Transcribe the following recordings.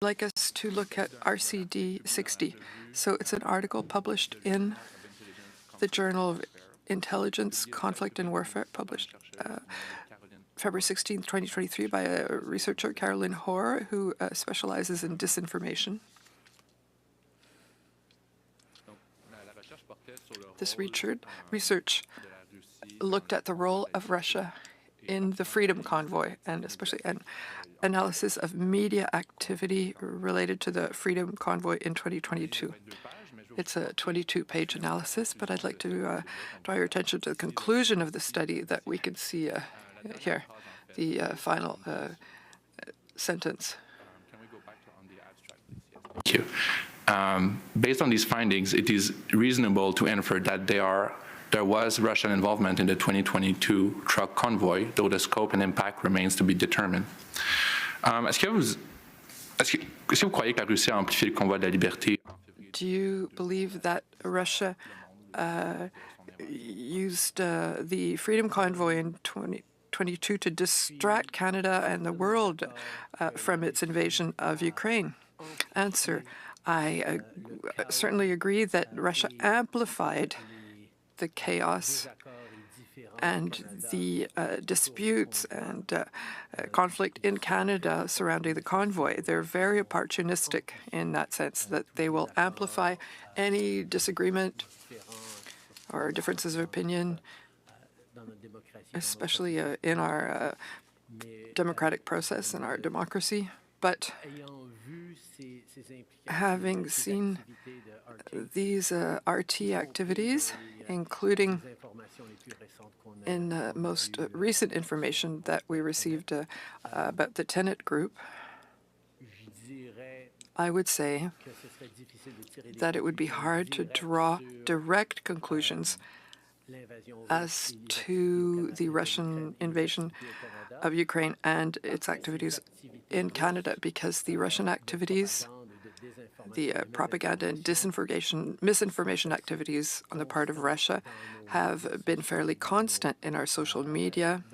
like us to look at RCD 60. So it's an article published in the Journal of Intelligence, Conflict and Warfare, published February 16, 2023, by a researcher, Caroline Hoare, who specializes in disinformation. This research looked at the role of Russia in the Freedom Convoy, and especially an analysis of media activity related to the Freedom Convoy in 2022. It's a 22-page analysis, but I'd like to draw your attention to the conclusion of the study that we can see here, the final sentence. Can we go back on the abstract, please? Thank you. Based on these findings, it is reasonable to infer that there was Russian involvement in the 2022 truck convoy, though the scope and impact remains to be determined. Est-ce que vous croyez que la Russie a amplifié le convoi de la liberté? Do you believe that Russia used the Freedom Convoy in 2022 to distract Canada and the world from its invasion of Ukraine? Answer: I certainly agree that Russia amplified the chaos and the disputes and conflict in Canada surrounding the convoy. They're very opportunistic in that sense, that they will amplify any disagreement or differences of opinion, especially in our democratic process and our democracy. But having seen these RT activities, including in the most recent information that we received about the Tenet Group, I would say that it would be hard to draw direct conclusions as to the Russian invasion of Ukraine and its activities in Canada, because the Russian activities, the propaganda and misinformation activities on the part of Russia have been fairly constant in our social media,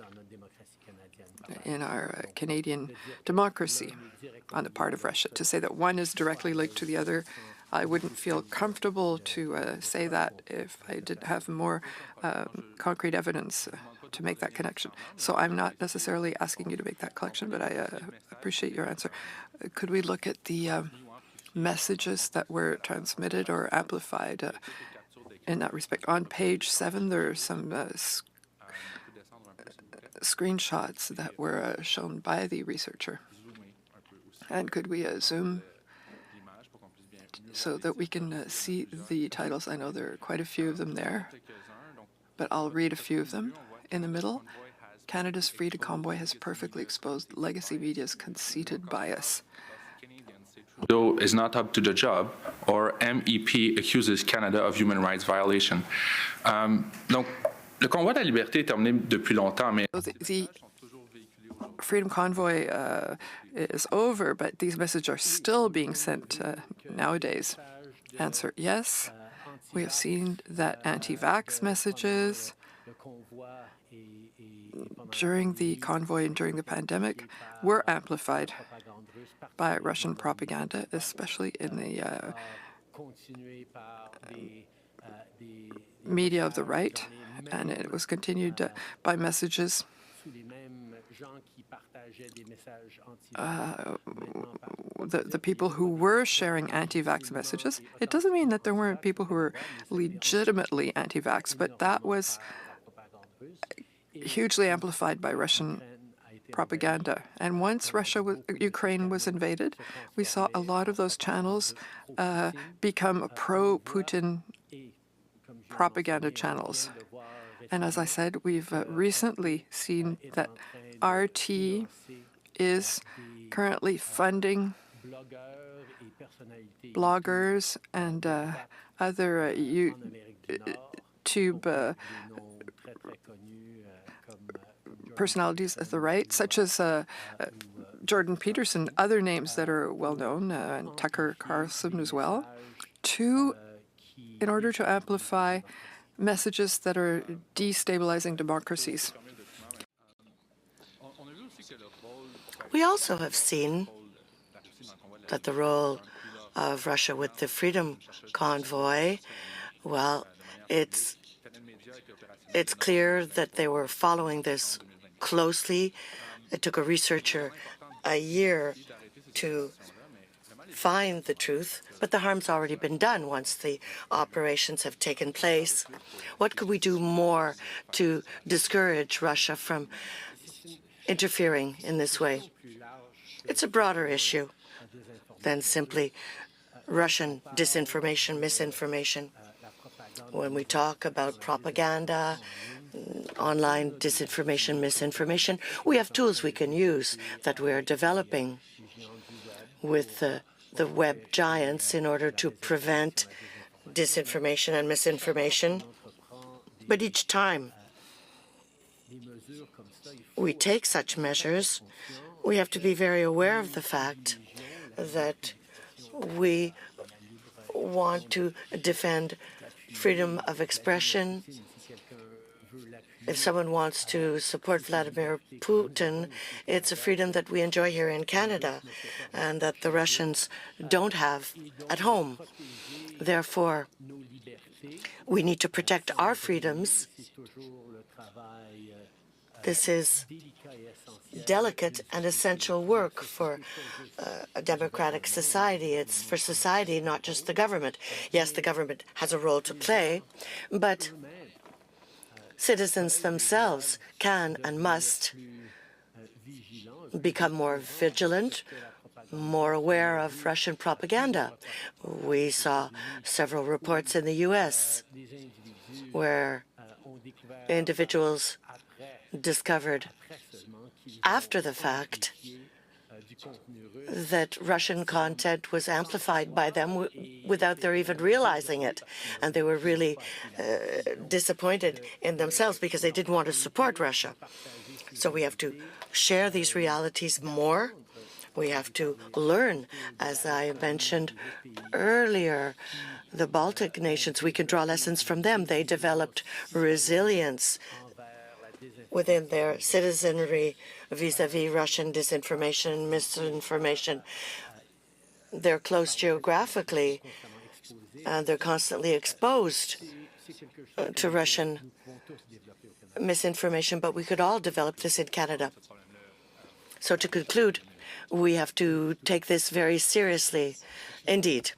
in our Canadian democracy on the part of Russia. To say that one is directly linked to the other, I wouldn't feel comfortable to say that if I didn't have more concrete evidence to make that connection. So I'm not necessarily asking you to make that connection, but I appreciate your answer. Could we look at the messages that were transmitted or amplified in that respect? On page 7, there are some screenshots that were shown by the researcher. And could we zoom so that we can see the titles? I know there are quite a few of them there, but I'll read a few of them. In the middle, Canada's Freedom Convoy has perfectly exposed legacy media's conceited bias. Trudeau is not up to the job, or MEP accuses Canada of human rights violation. Donc, le convoi de la liberté est terminé depuis longtemps, mais the Freedom Convoy is over, but these messages are still being sent nowadays. Answer: yes. We have seen that anti-vax messages during the convoy and during the pandemic were amplified by Russian propaganda, especially in the media of the right, and it was continued by messages the people who were sharing anti-vax messages. It doesn't mean that there weren't people who were legitimately anti-vax, but that was hugely amplified by Russian propaganda. And once Ukraine was invaded, we saw a lot of those channels become pro-Putin propaganda channels. And as I said, we've recently seen that RT is currently funding bloggers and other YouTube personalities of the right, such as Jordan Peterson, other names that are well known, and Tucker Carlson as well, in order to amplify messages that are destabilizing democracies. We also have seen that the role of Russia with the Freedom Convoy, well, it's clear that they were following this closely. It took a researcher a year to find the truth, but the harm's already been done once the operations have taken place. What could we do more to discourage Russia from interfering in this way? It's a broader issue than simply Russian disinformation, misinformation. When we talk about propaganda, online disinformation, misinformation, we have tools we can use that we are developing with the web giants in order to prevent disinformation and misinformation. But each time we take such measures, we have to be very aware of the fact that we want to defend freedom of expression. If someone wants to support Vladimir Putin, it's a freedom that we enjoy here in Canada and that the Russians don't have at home. Therefore, we need to protect our freedoms. This is delicate and essential work for a democratic society. It's for society, not just the government. Yes, the government has a role to play, but citizens themselves can and must become more vigilant, more aware of Russian propaganda. We saw several reports in the U.S. where individuals discovered after the fact that Russian content was amplified by them without their even realizing it. And they were really disappointed in themselves because they didn't want to support Russia. So we have to share these realities more. We have to learn, as I mentioned earlier, the Baltic nations. We can draw lessons from them. They developed resilience within their citizenry vis-à-vis Russian disinformation, misinformation. They're close geographically, and they're constantly exposed to Russian misinformation, but we could all develop this in Canada. So to conclude, we have to take this very seriously. Indeed,